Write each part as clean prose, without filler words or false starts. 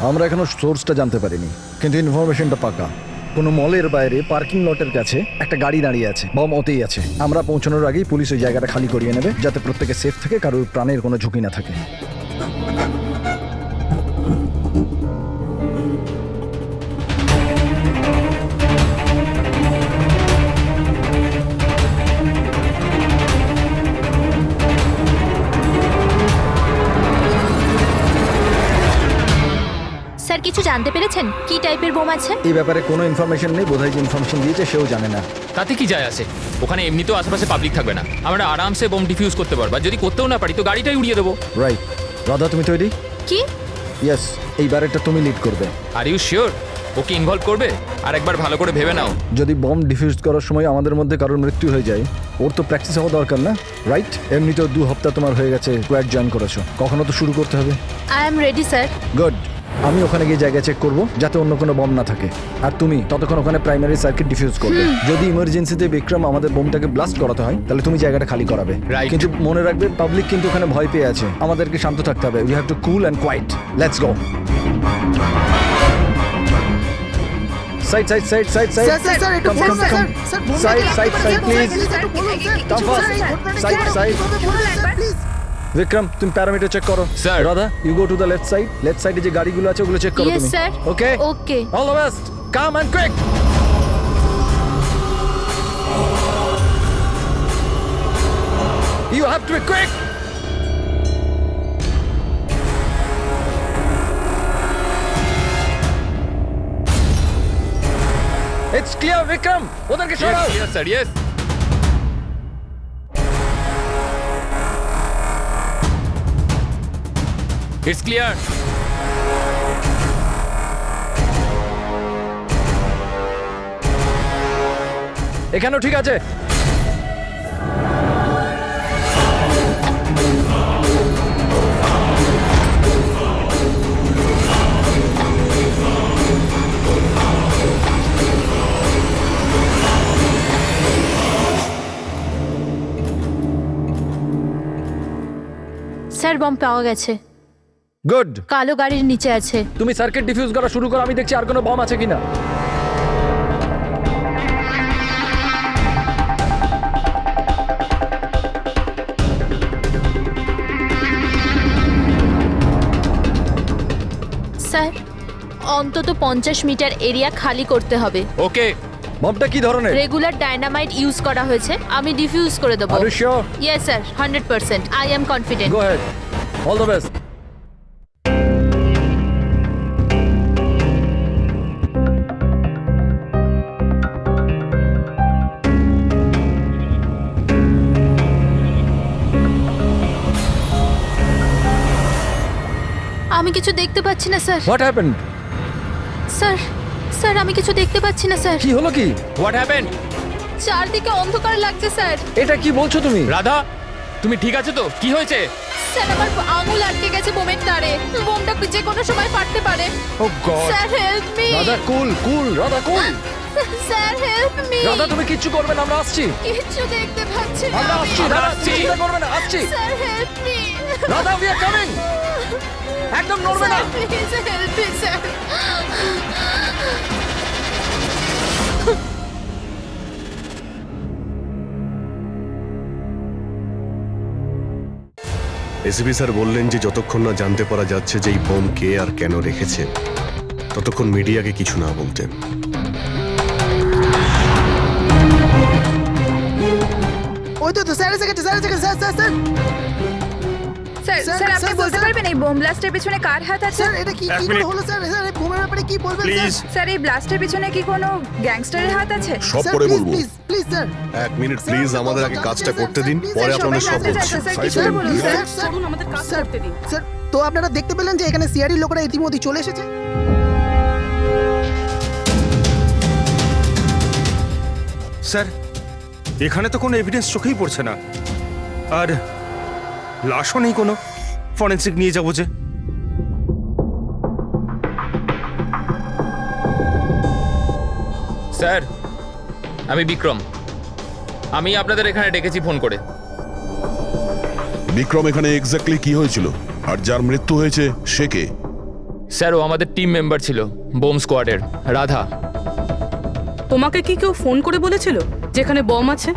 আমরা এখনো সোর্সটা জানতে পারিনি, কিন্তু ইনফরমেশনটা পাকা। কোনো মলের বাইরে পার্কিং লটের কাছে একটা গাড়ি দাঁড়িয়ে আছে, বম ওতেই আছে। আমরা পৌঁছানোর আগেই পুলিশ ওই জায়গাটা খালি করিয়ে নেবে, যাতে প্রত্যেকে সেফ থাকে, কারোর প্রাণের কোনো ঝুঁকি না থাকে। স্যার কিছু জানতে পেরেছেন কি টাইপের বোম আছে? এই ব্যাপারে কোনো ইনফরমেশন নেই, বোধহয় যে ইনফরমেশন দিয়েছে সেও জানে না। তাতে কি যায় আসে? ওখানে এমনিতেও আশেপাশে পাবলিক থাকবে না, আমরা আরামসে বোম ডিফিউজ করতে পারবো। আর যদি করতেও না পারি তো গাড়িটাই উড়িয়ে দেবো। রাইট। রাধা, তুমি তৈরি? কি? ইয়েস, এইবারেরটা তুমি লিড করবে। Are you sure okay involve করবে? আর একবার ভালো করে ভেবে নাও। যদি বম ডিফিউজ করার সময় আমাদের মধ্যে কারোর মৃত্যু হয়ে যায়, ওর তো প্র্যাকটিস হওয়া দরকার না, রাইট? এমনিতেও 2 সপ্তাহ তোমার হয়ে গেছে স্কোয়াড জয়েন করেছো, কখনো তো শুরু করতে হবে। I am ready sir. Good. আমি ওখানে গিয়ে জায়গা চেক করব যাতে অন্য কোনো বম না থাকে, আর তুমি ততক্ষণ ওখানে প্রাইমারি সার্কিট ডিফিউজ করবে। যদি ইমার্জেন্সিতে বিক্রম আমাদের বোমটাকে ব্লাস্ট করাতে হয়, তাহলে তুমি জায়গাটা খালি করাবে। Right. কিন্তু মনে রাখবে, পাবলিক কিন্তু ওখানে ভয় পেয়ে আছে, আমাদেরকে শান্ত থাকতে হবে। We have to cool and quiet. Let's go. Side side side side side sir একটু Come, বলুন come, sir, come. Sir Side, side, side, please. একটু বলুন sir. Come fast. Side, side. Please. Vikram, তুমি প্যারামিটার চেক করো। Sir. Radha, you go to the left side. Left সাইডে যে গাড়িগুলো আছে ওগুলো চেক করো Yes, তুমি। sir. Okay Okay. All the best. Come and quick. You have to be quick. It's clear, Vikram. ওদেরকে সরাও। Yes, sir, yes. It's clear. এখানেও ঠিক আছে। স্যার বম পাওয়া গেছে, গুড। কালো গাড়ির নিচে আছে। তুমি সার্কিট ডিফিউজ করা শুরু করো, আমি দেখছি আর কোনো বম আছে কিনা। স্যার অন্তত 50 মিটার এরিয়া খালি করতে হবে। Okay. বমটা কি ধরনের? রেগুলার ডায়নামাইট ইউজ করা হয়েছে, আমি ডিফিউজ করে দেবো। Are you sure? Yes sir, 100%। I am confident. Go ahead. All the best. আমি কিছু দেখতে পাচ্ছি না sir. What happened? Sir sir আমি কিছু দেখতে পাচ্ছি না স্যার। কি হলো কি? What happened? চারদিকে অন্ধকার লাগছে স্যার। এটা কি বলছো তুমি? রাধা, তুমি ঠিক আছো তো? কি হয়েছে? স্যার আমার আঙুল আটকে গেছে বোমের তারে, বোমটা যে কোনো সময় ফাটতে পারে। Oh God. Sir help me. Radha cool cool, Radha cool. Sir help me. Radha তুমি কিচ্ছু করবে না, আমরা আসছি। কিচ্ছু দেখতে পাচ্ছি না আমরা আমি। আসছি, আমরা রাধা আসছি। তুমি চিন্তা করবে না, আসছি। Sir help me. Radha we are coming. একদম নড়বে না। Please help me sir. ACP sir বললেন যে যতক্ষণ না জানতে পারা যাচ্ছে যে এই বোম কে আর কেন রেখেছে, ততক্ষণ মিডিয়াকে কিছু না বলতে। ওই তো স্যার এসে গেছে, স্যার এসে গেছে, sir sir sir sir sir, sir আপনি স্যার, বলতে স্যার। পারবেন এই বোম ব্লাস্টের পেছনে কার হাত আছে? স্যার এটা কি কি করে হলো স্যার? স্যার এই বোমের ব্যাপারে কি বলবেন স্যার? স্যার এই ব্লাস্টের পেছনে কি কোনো গ্যাংস্টারের হাত আছে? সব স্যার, পরে প্লিজ, বলবো। Please please sir. এক মিনিট প্লিজ, আমাদের আগে কাজটা করতে দিন, পরে স্যার, আপনাদের সবাই সব কাজে বলছি। যাচ্ছে, স্যার, Side কিছু করুন, বলুন, please। স্যার। চলুন আমাদের কাজ করতে দিন। স্যার তো আপনারা দেখতে পেলেন যে এখানে সিআরডি লোকেরা ইতিমধ্যে চলে এসেছে। স্যার এখানে তো কোনো এভিডেন্স চোখেই পড়ছে না, আর লাশও নেই কোনো। ফরেন্সিক নিয়ে যাবো যে। স্যার, আমি বিক্রম। আমি আপনাদের এখানে ডেকেছি ফোন করে। বিক্রম, এখানে এক্স্যাক্টলি কি হয়েছিল আর যার মৃত্যু হয়েছে সে কে? স্যার ও আমাদের টিম মেম্বার ছিল বোম স্কোয়াডের, রাধা। তোমাকে কি কেউ ফোন করে বলেছিল যেখানে বম আছে?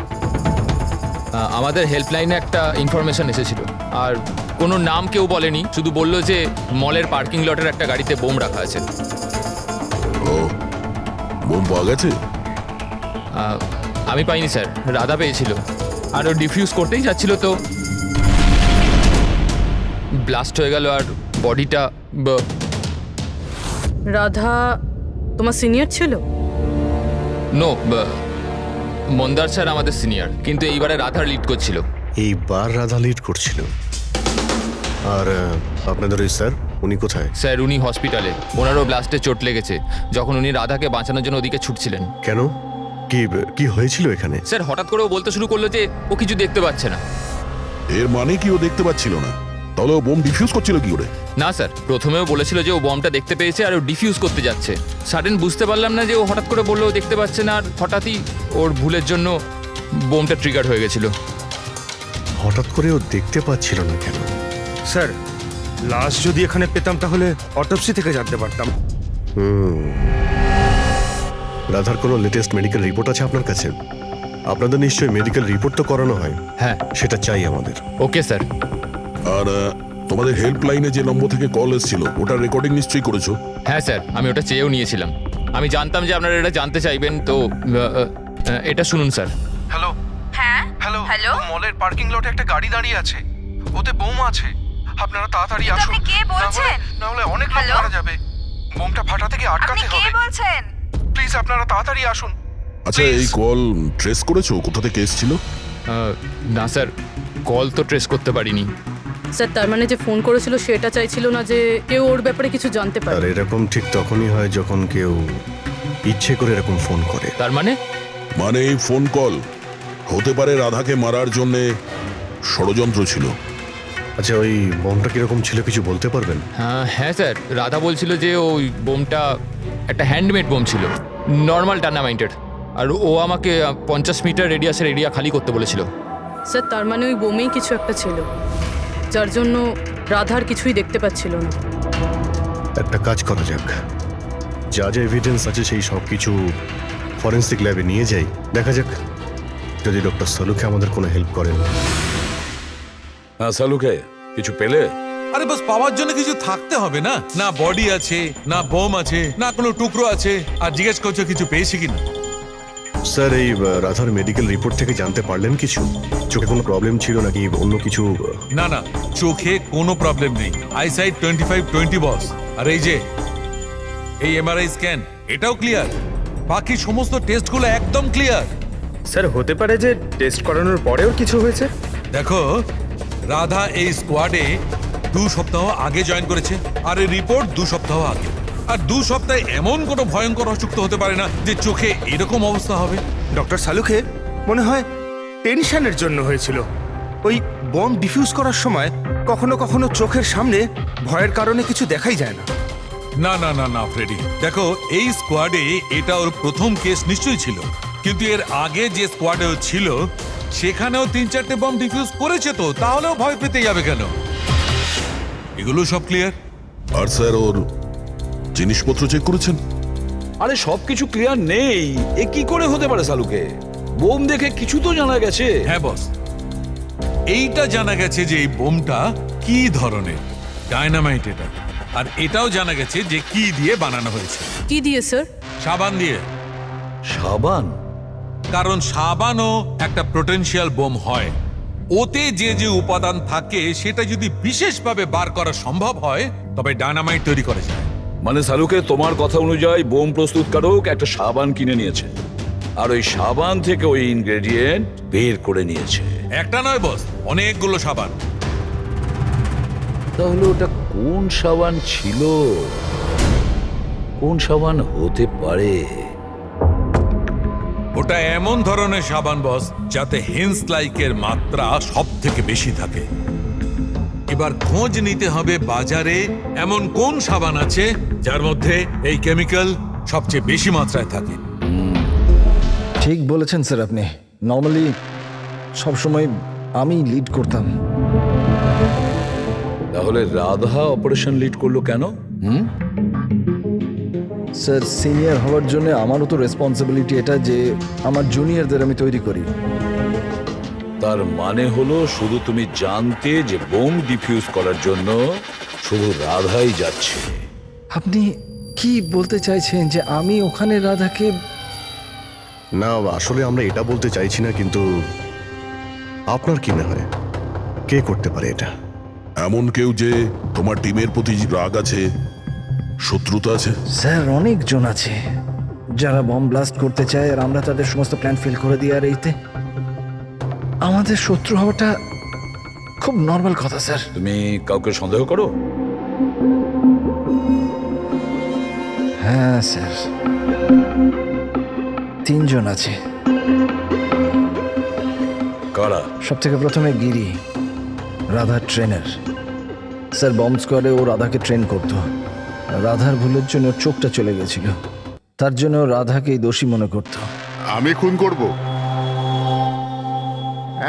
আমাদের হেল্পলাইনে একটা ইনফরমেশন এসেছিল, আর কোনো নাম কেউ বলেনি, শুধু বললো যে মলের পার্কিং লটের একটা গাড়িতে বোম রাখা আছে। ও, বোম পাওয়া গেছে? আমি পাইনি স্যার, রাধা পেয়েছিল, আর ও ডিফিউজ করতেই যাচ্ছিল তো ব্লাস্ট হয়ে গেল, আর বডিটা রাধা তোমার সিনিয়র ছিল? নো, মন্দার স্যার আমাদের সিনিয়র, কিন্তু এইবারে রাধার লিড করছিল। এইবার রাধা লিড করছিল। আর আপনাদের ওই স্যার, উনি কোথায়? স্যার উনি হসপিটালে, ওনারও ব্লাস্টে চোট লেগেছে, যখন উনি রাধাকে বাঁচানোর জন্য ওদিকে ছুটছিলেন। কেন? কি কি হয়েছিল এখানে? স্যার হঠাৎ করে ও বলতে শুরু করলো যে ও কিছু দেখতে পাচ্ছে না। এর মানে কি ও দেখতে পাচ্ছিল না? তাহলে ও বোম ডিফিউজ করছিল কি করে? না স্যার, প্রথমেও বলেছিল যে ও বমটা দেখতে পেয়েছে আর ও ডিফিউজ করতে যাচ্ছে। সাডেন বুঝতে পারলাম না যে ও হঠাৎ করে বললো ও দেখতে পাচ্ছে না, আর হঠাৎই ওর ভুলের জন্য বোমটা ট্রিগার হয়ে গেছিল। হঠাৎ করে ও দেখতে পাচ্ছিল না কেন? স্যার, লাশ যদি এখানে পেতাম তাহলে অটোপসি থেকে জানতে পারতাম। রাধার কোনো লেটেস্ট মেডিকেল রিপোর্ট আছে আপনার কাছে? আপনাদের নিশ্চয়ই মেডিকেল রিপোর্ট তো করানো হয়। হ্যাঁ। সেটা চাই আমাদের। Okay sir. আর তোমাদের হেল্পলাইনে যে নম্বর থেকে কল এসেছিল ওটার রেকর্ডিং নিশ্চয়ই করেছো? হ্যাঁ স্যার, আমি ওটা চেয়েও নিয়েছিলাম। আমি জানতাম যে আপনারা এটা জানতে চাইবেন, তো এটা শুনুন স্যার। হ্যালো। হ্যাঁ হ্যালো। হ্যালো। মলের পার্কিং লটে একটা গাড়ি দাঁড়িয়ে আছে, ওতে বোম আছে। আপনারা তাড়াতাড়ি কিন্তু আসুন। আপনি কে বলছেন? না হলে অনেক লোক হ্যালো? মারা যাবে। বোমটা ফাটা থেকে আপনি আটকাতে কে হবে। বলছেন? প্লিজ আপনারা তাড়াতাড়ি আসুন। আচ্ছা, এই কল ট্রেস করেছো কোথা থেকে এসেছিল? না স্যার, কল তো ট্রেস করতে পারিনি। স্যার তার মানে যে ফোন করেছিল সেটা চাইছিল না যে কেউ ওর ব্যাপারে কিছু জানতে আর পারে। এরকম ঠিক তখনই হয় যখন কেউ ইচ্ছে করে এরকম ফোন করে। তার মানে মানে এই ফোন কল হতে পারে রাধাকে মারার জন্য ষড়যন্ত্র ছিল। আচ্ছা, ওই বোমটা কিরকম ছিল কিছু বলতে পারবেন? হ্যাঁ স্যার, রাধা বলছিল যে ওই বোমটা একটা হ্যান্ডমেড বোম ছিল, নর্মাল ডায়নামাইটেড, আর ও আমাকে 50 মিটার রেডিয়াসের এরিয়া খালি করতে বলেছিল। স্যার তার মানে ওই বোমেই কিছু একটা ছিল, যার জন্য রাধার কিছুই দেখতে পাচ্ছিল না। একটা কাজ করা যাক, যা যা এভিডেন্স আছে সেই সব কিছু ফরেন্সিক ল্যাবে নিয়ে যাই, দেখা যাক যদি ডক্টর সালুকে আমাদের কোনো হেল্প করেন। হ্যাঁ সালুকে, কিছু পেলে? আরে বাস পাওয়ার জন্য কিছু থাকতে হবে না? না বডি আছে, না বোম আছে, না কোনো টুকরো আছে, আর জিজ্ঞেস করছো কিছু পেয়েছি কিনা। স্যার, এই রাধার মেডিকেল রিপোর্ট থেকে জানতে পারলেন কিছু? চোখে কোনো প্রবলেম ছিল নাকি অন্য কিছু? না না, চোখে কোনো প্রবলেম নেই। আইসাইট 25/20 বস। আর এই যে এই এমআরআই স্ক্যান, এটাও ক্লিয়ার। বাকি সমস্ত টেস্টগুলো একদম ক্লিয়ার। স্যার, হতে পারে যে টেস্ট করানোর পরেও কিছু হয়েছে। দেখো, রাধা এই স্কোয়াডে 2 সপ্তাহ আগে জয়েন করেছে, আর এই রিপোর্ট 2 সপ্তাহ আগে। আর 2 সপ্তাহে এমন কোনো ভয়ঙ্কর অসুখ তো হতে পারে না যে চোখে এরকম অবস্থা হবে। ডক্টর সালুকে মনে হয় টেনশনের জন্য হয়েছিল। ওই বম ডিফিউজ করার সময় কখনো কখনো চোখের সামনে ভয়ের কারণে কিছু দেখাই যায় না। না না না না ফ্রেডি, দেখো এই স্কোয়াডে এটা ওর প্রথম কেস নিশ্চয়ই ছিল, কিন্তু এর আগে যে স্কোয়াডে ও ছিল সেখানেও 3-4টে বম ডিফিউজ করেছে, তো তাহলেও ভয় পেতে যাবে কেন? এগুলো সব ক্লিয়ার। আর স্যার ওর জিনিসপত্র চেক করেছেন? আরে সবকিছু ক্লিয়ার নেই, এ কি করে হতে পারে সালুকে? বোম দেখে কিছু তো জানা গেছে। হ্যাঁ বস, এইটা জানা গেছে যে এই বোমটা কি ধরনের, ডায়নামাইট এটা। আর এটাও জানা গেছে যে কি দিয়ে বানানো হয়েছে। কি দিয়ে স্যার? সাবান দিয়ে। সাবান? কারণ সাবানও একটা পোটেনশিয়াল বোম হয়। ওতে যে যে উপাদান থাকে সেটা যদি বিশেষভাবে বার করা সম্ভব হয় তবে ডায়নামাইট তৈরি করা যায়। মানে সালুকে, তোমার কথা অনুযায়ী বোম প্রস্তুতকারক একটা সাবান কিনে নিয়েছে, আর ওই সাবান থেকে ওই ইনগ্রেডিয়েন্ট বের করে নিয়েছে। একটা নয় বস, অনেকগুলো সাবান। তাহলে ওটা কোন সাবান ছিল? কোন সাবান হতে পারে? ওটা এমন ধরনের সাবান বস যাতে হেন্স লাইকের মাত্রা সব থেকে বেশি থাকে। এবার খোঁজ নিতে হবে বাজারে এমন কোন সাবান আছে যার মধ্যে এই কেমিক্যাল সবচেয়ে বেশি মাত্রায় থাকে। ঠিক বলেছেন স্যার আপনি। নর্মালি সবসময় আমি লিড করতাম। তাহলে রাধা অপারেশন লিড করলো কেন? স্যার সিনিয়র হওয়ার জন্য আমারও তো রেসপন্সিবিলিটি এটা যে আমার জুনিয়রদের আমি তৈরি করি। তার মানে হলো শুধু তুমি জানতে যে বোম ডিফিউজ করার জন্য শুধু রাধাই যাচ্ছে। আপনি কি বলতে চাইছেন যে আমি ওখানে রাধাকে? না, আসলে আমরা এটা বলতে চাইছি না, কিন্তু আপনার কি মনে হয় কে করতে পারে এটা? এমন কেউ যে তোমার টিমের প্রতি রাগ আছে, শত্রুতা আছে? স্যার অনেকজন আছে যারা বম ব্লাস্ট করতে চায়, আর আমরা তাদের সমস্ত প্ল্যান ফেল করে দিই। আর এইতে আমাদের শত্রু হওয়াটা খুব নর্মাল কথা স্যার। তুমি কাউকে সন্দেহ করো? হ্যাঁ স্যার, 3 জন আছে। কারা? সব থেকে প্রথমে গিরি, রাধার ট্রেনার। স্যার বম্ব স্কোয়াডে ও রাধাকে ট্রেন করতো। রাধার ভুলের জন্য ওর চোখটা চলে গেছিল, তার জন্য ও রাধাকেই দোষী মনে করতো। আমি খুন করব?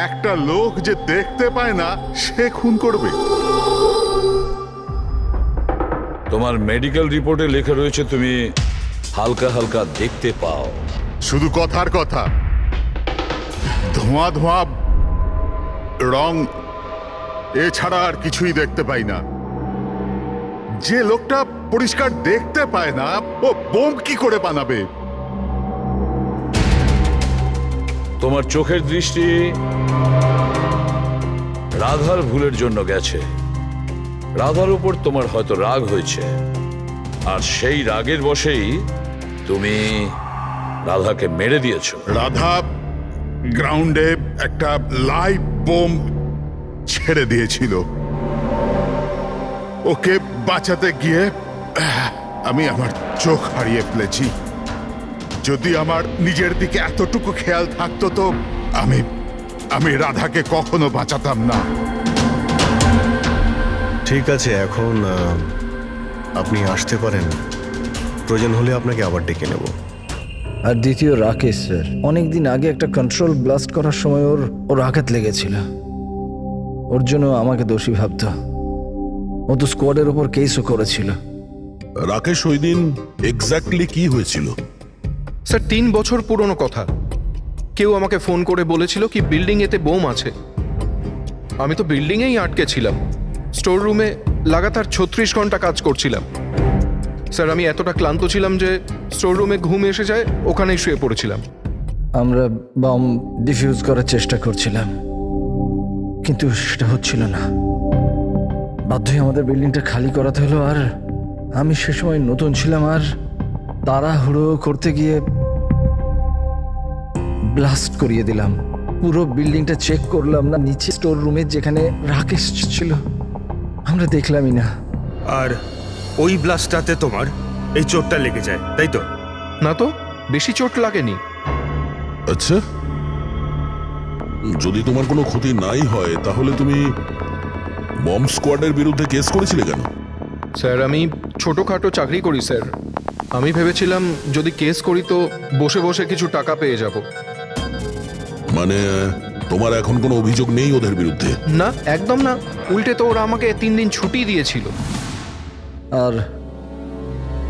একটা লোক যে দেখতে পায় না সে খুন করবে? তোমার মেডিকেল রিপোর্টে লেখা রয়েছে তুমি হালকা হালকা দেখতে পাও। শুধু কথার কথা, ধোঁয়া ধোঁয়া রং এছাড়া আর কিছুই দেখতে পাই না। যে লোকটা পরিষ্কার দেখতে পায় না ও বোম কি করে বানাবে? তোমার চোখের দৃষ্টি রাধার ভুলের জন্য গেছে। রাধার উপর তোমার হয়তো রাগ হয়েছে, আর সেই রাগের বশেই তুমি রাধাকে মেরে দিয়েছো। রাধা গ্রাউন্ডে একটা লাইভ বোম ছেড়ে দিয়েছিল। ওকে বাঁচাতে গিয়ে আমি আমার চোখ হারিয়ে ফেলেছি। যদি আমার নিজের দিকে এতটুকু খেয়াল থাকতো তো আমি রাধাকে কখনো বাঁচাতাম না। ঠিক আছে, এখন আপনি আসতে পারেন। প্রয়োজন হলে আপনাকে আবার ডেকে নেব। আর দ্বিতীয় রাকেশ স্যার, অনেকদিন আগে একটা কন্ট্রোল ব্লাস্ট করার সময় ওর আঘাত লেগেছিল, ওর জন্য আমাকে দোষী ভাবতো। ও তো স্কোয়াডের ওপর কেসও করেছিল। রাকেশ ওই দিন এক্স্যাক্টলি কি হয়েছিল? স্যার 3 বছর পুরনো কথা। কেউ আমাকে ফোন করে বলেছিল কি বিল্ডিং এতে বোম আছে। আমি তো বিল্ডিংয়েই আটকে ছিলাম, স্টোর রুমে লাগাতার 36 ঘন্টা কাজ করছিলাম। স্যার আমি এতটা ক্লান্ত ছিলাম যে স্টোর রুমে ঘুম এসে যায়, ওখানেই শুয়ে পড়েছিলাম। আমরা বম ডিফিউজ করার চেষ্টা করছিলাম, কিন্তু সেটা হচ্ছিল না। বাধ্যই আমাদের বিল্ডিংটা খালি করাতে হলো। আর আমি সে সময় নতুন ছিলাম, আর তাড়াহুড়ো করতে গিয়ে ব্লাস্ট করিয়ে দিলাম। পুরো বিল্ডিংটা চেক করলাম না, নিচে স্টোর রুমে যেখানে রাকেশ ছিল আমরা দেখলামই না। আর ওই ব্লাস্টটাতে তোমার এই চোটটা লেগে যায়, তাই তো? না তো, বেশি চোট লাগেনি। আচ্ছা, যদি তোমার কোনো ক্ষতি নাই হয় তাহলে তুমি বম স্কোয়াডের বিরুদ্ধে কেস করেছিলে কেন? স্যার আমি ছোটোখাটো চাকরি করি স্যার। আমি ভেবেছিলাম যদি কেস করি তো বসে বসে কিছু টাকা পেয়ে যাব। মানে তোমার এখন কোনো অভিযোগ নেই ওদের বিরুদ্ধে? না, একদম না। উল্টে তো ওরা আমাকে 3 দিন ছুটি দিয়েছিল। আর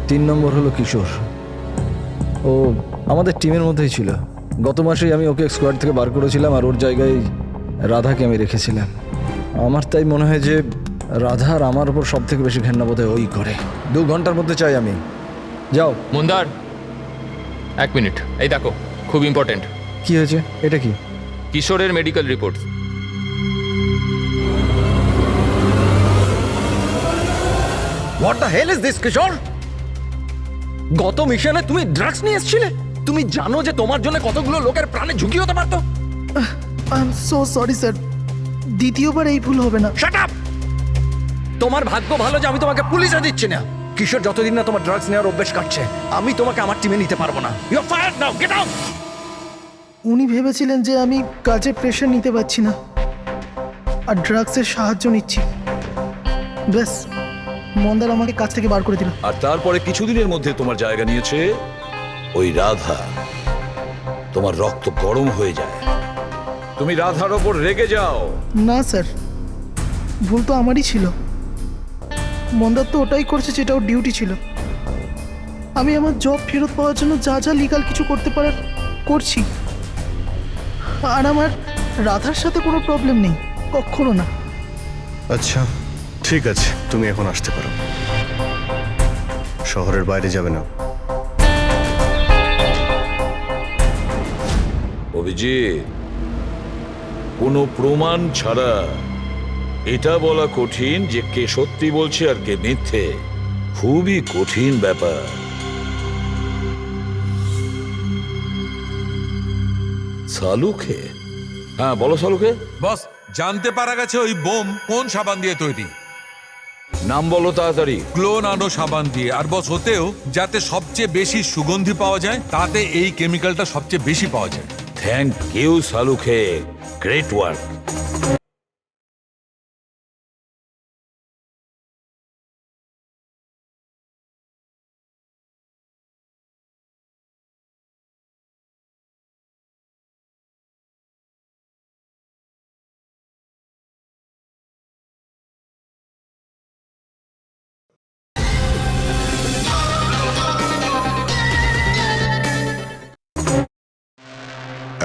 3 নম্বর হলো কিশোর, ও আমাদের টিমের মধ্যেই ছিল। গত মাসেই আমি ওকে স্কোয়াড থেকে বার করেছিলাম, আর ওর জায়গায় রাধাকে আমি রেখেছিলাম। আমার তাই মনে হয় যে রাধা আর আমার ওপর সব থেকে বেশি ঘেন্না বোধহয় ওই করে। 2 ঘন্টার মধ্যে চাই আমি। যাও। মন্দার, 1 মিনিট, এই দেখো, খুব ইম্পর্টেন্ট। কি হয়েছে? এটা কি? কিশোরের medical report. What the hell is this Kishore? গত মিশনে তুমি ড্রাগস নিয়ে এসেছিলে। তুমি জানো যে তোমার জন্য কতগুলো লোকের প্রাণে ঝুঁকি হতে পারতো। I am so sorry sir, দ্বিতীয়বার এই ভুল হবে না। Shut up! তোমার ভাগ্য ভালো যে আমি তোমাকে পুলিশে দিচ্ছি না। কিশোর যতদিন না তোমার ড্রাগস নেওয়ার অভ্যেস কাটছে, আমি তোমাকে আমার টিমে নিতে পারবো না। You are fired now, get out! উনি ভেবেছিলেন যে আমি কাজে প্রেশার নিতে পারছি না আর ড্রাগসের সাহায্য নিচ্ছি। ব্যাস, মন্দার আমাকে কাজ থেকে বার করে দিল। আর তারপরে কিছুদিনের মধ্যে তোমার জায়গা নিয়েছে ওই রাধা। তোমার রক্ত গরম হয়ে যায়, তুমি রাধার ওপর রেগে যাও। না স্যার, ভুল তো আমারই ছিল। মন্দার তো ওটাই করছে যেটা ওর ডিউটি ছিল। আমি আমার জব ফেরত পাওয়ার জন্য যা যা লিগাল কিছু করতে পারার করছি। আর আমার রাধার সাথে কোনো প্রবলেম নেই, কখনো না। আচ্ছা ঠিক আছে, তুমি এখন আসতে পারো। শহরের বাইরে যাবে না। অভিজিৎ, কোনো প্রমাণ ছাড়া এটা বলা কঠিন যে কে সত্যি বলছে আর কে মিথ্যে। খুবই কঠিন ব্যাপার। সালুকে? হ্যাঁ বলো সালুকে। বস, জানতে পারা গেছে ওই বোম কোন সাবান দিয়ে তৈরি। নাম বলো তাড়াতাড়ি। ক্লোনানো সাবান দিয়ে। আর বস, হতেও যাতে সবচেয়ে বেশি সুগন্ধি পাওয়া যায়, তাতে এই কেমিক্যালটা সবচেয়ে বেশি পাওয়া যায়। থ্যাংক ইউ সালুকে, গ্রেট ওয়ার্ক।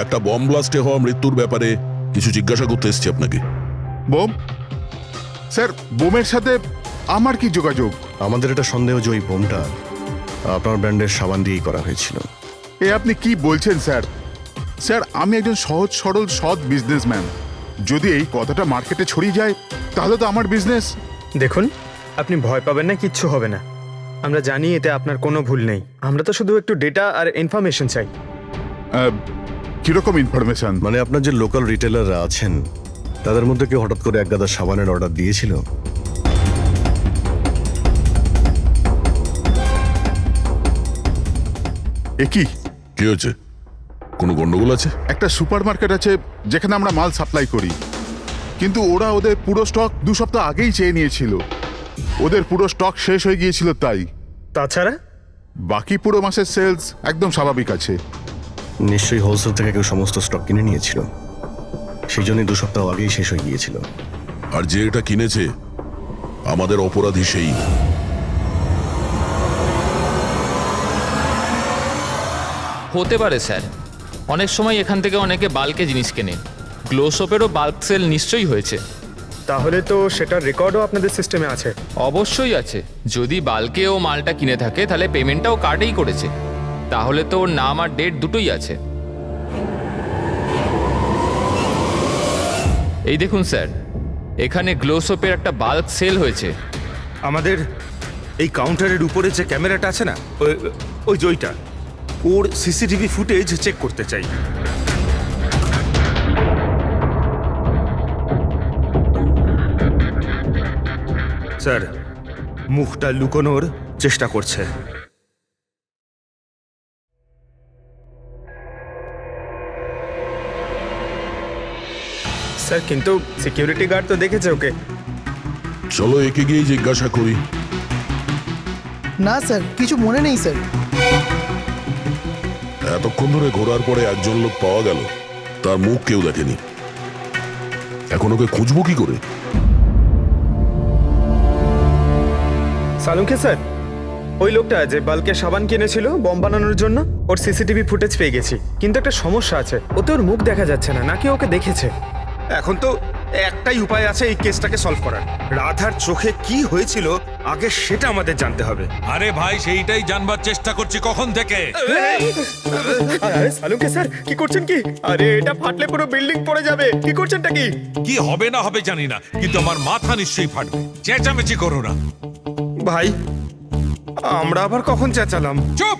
একটা বম ব্লাস্টে হওয়া মৃত্যুর ব্যাপারে কিছু জিজ্ঞাসা করতে এসেছি আপনাকে। বোম? স্যার, বোমের সাথে আমার কি যোগাযোগ? আমাদের এটা সন্দেহ যে ওই বোমটা আপনার ব্র্যান্ডের সাবান দিয়েই করা হয়েছিল। এ আপনি কি বলছেন স্যার? স্যার, আমি একজন সহজ সরল সৎ বিজনেসম্যান। যদি এই কথাটা মার্কেটে ছড়িয়ে যায় তাহলে তো আমার বিজনেস। দেখুন, আপনি ভয় পাবেন না, কিচ্ছু হবে না। আমরা জানি এতে আপনার কোনো ভুল নেই। আমরা তো শুধু একটু ডেটা আর ইনফরমেশন চাই। কিরকম ইনফরমেশন? মানে আপনার যে লোকাল রিটেলাররা আছেন তাদের মধ্যে কেউ হঠাৎ করে এক গাদা সাবানের অর্ডার দিয়েছিল? এ কি কি হয়েছে? কোনো গন্ডগোল আছে? একটা সুপার মার্কেট আছে যেখানে আমরা মাল সাপ্লাই করি, কিন্তু ওরা ওদের পুরো স্টক 2 সপ্তাহ আগেই চেয়ে নিয়েছিল। ওদের পুরো স্টক শেষ হয়ে গিয়েছিল তাই। তাছাড়া বাকি পুরো মাসের সেলস একদম স্বাভাবিক আছে। নিশ্চয়ই হোলসেল থেকে কেউ সমস্ত স্টক কিনে নিয়েছিল, সেই জন্যই 2 সপ্তাহ আগেই শেষ হয়ে গিয়েছিল। আর যে এটা কিনেছে আমাদের অপরাধী সেই। হতে পারে স্যার, অনেক সময় এখান থেকে অনেকে বাল্কে জিনিস কেনে। গ্লো সোপেরও বাল্ক সেল নিশ্চয়ই হয়েছে। তাহলে তো সেটার রেকর্ডও আপনাদের সিস্টেমে আছে? অবশ্যই আছে। যদি বাল্কে ও মালটা কিনে থাকে তাহলে পেমেন্টটাও কার্ডেই করেছে, তাহলে তো ওর নাম আর ডেট দুটোই আছে। এই দেখুন স্যার, এখানে গ্লো সোপের একটা বাল্ক সেল হয়েছে। আমাদের এই কাউন্টারের উপরে যে ক্যামেরাটা আছে না, ওই জয়টা, ওর সিসিটিভি ফুটেজ চেক করতে চাই। স্যার, মুখটা লুকোনোর চেষ্টা করছে। স্যার, কিন্তু সিকিউরিটি গার্ড তো দেখেছে ওকে। চলো একে গিয়ে জিজ্ঞাসা করি। না স্যার, কিছু মনে নেই স্যার। এতক্ষণ ধরে ঘোরার পরে একজন লোক পাওয়া গেল, তার মুখ কেউ দেখেনি। এখন ওকে খুঁজবো কি করে? সালুকে স্যার, ওই লোকটা যে বাল্কে সাবান কিনেছিল বম বানানোর জন্য, ওর সিসিটিভি ফুটেজ পেয়ে গেছি। কিন্তু একটা সমস্যা আছে, ওতে ওর মুখ দেখা যাচ্ছে না, নাকি ওকে দেখেছে। এখন তো একটাই উপায় আছে এই কেসটাকে সলভ করার। রাধার চোখে কি হয়েছিল আগে সেটা আমাদের জানতে হবে। আরে ভাই, সেইটাই জানবার চেষ্টা করছি কখন থেকে। আরে সালুকে স্যার, কি করছেন কি? আরে এটা ফাটলে পুরো বিল্ডিং পড়ে যাবে। কি করছেনটা কি? কি হবে না হবে জানি না, কিন্তু আমার মাথা নিশ্চয়ই ফাটবে। চেঁচামেচি করো না ভাই, আমরা আবার কখন চেঁচালাম? চুপ!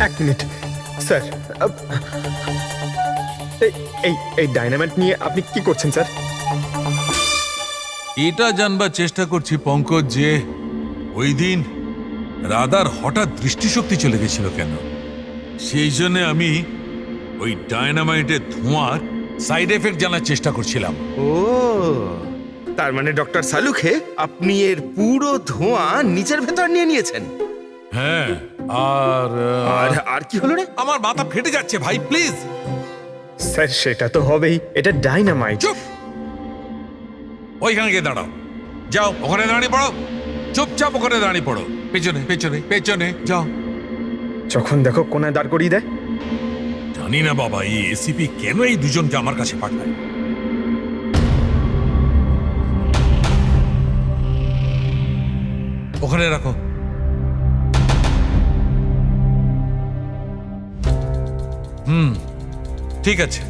1 মিনিট স্যার। এই ডাইনামাইট নিয়ে আপনি কি করছেন স্যার? এটা জানবার চেষ্টা করছি পঙ্কজ, যে ওই দিন রাধার হঠাৎ দৃষ্টিশক্তি চলে গেছিল কেন। সেই জন্য আমি ওই ডায়নামাইটের ধোঁয়ার সাইড এফেক্ট জানার চেষ্টা করছিলাম। ও, তার মানে ডক্টর সালুখে আপনি এর পুরো ধোঁয়া নিজের ভেতর নিয়ে নিয়েছেন? হ্যাঁ। আর আর কি হলো রে? আমার মাথা ফেটে যাচ্ছে ভাই, প্লিজ। স্যার, সেটা তো হবেই, এটা ডাইনামাইট। চুপ! ওইখানে গিয়ে দাঁড়াও। যাও ওখানে দাঁড়িয়ে পড়ো, চুপচাপ ওখানে দাঁড়িয়ে পড়ো, পেছনে পেছনে পেছনে যাও। যখন দেখো কোনায় দাঁড় করিয়ে দেয়। জানি না বাবা, এই এসিপি কেন এই দুজনকে আমার কাছে পাঠায়। ওখানে রাখো। ঠিক আছে,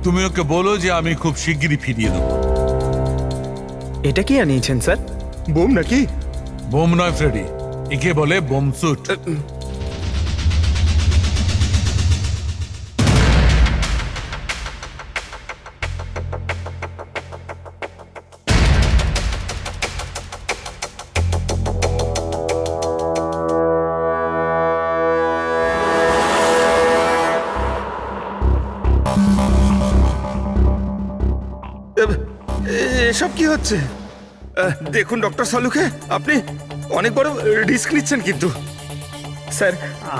তুমি ওকে বলো যে আমি খুব শিগগিরই ফিরিয়ে দেবো। এটা কি আনিয়েছেন স্যার? বোম নাকি? বোম নয় ফ্রেডি, একে বলে বোম স্যুট। এসব কি হচ্ছে? দেখুন ডক্টর সালুকে, আপনি অনেক বড় রিস্ক নিচ্ছেন কিন্তু। স্যার,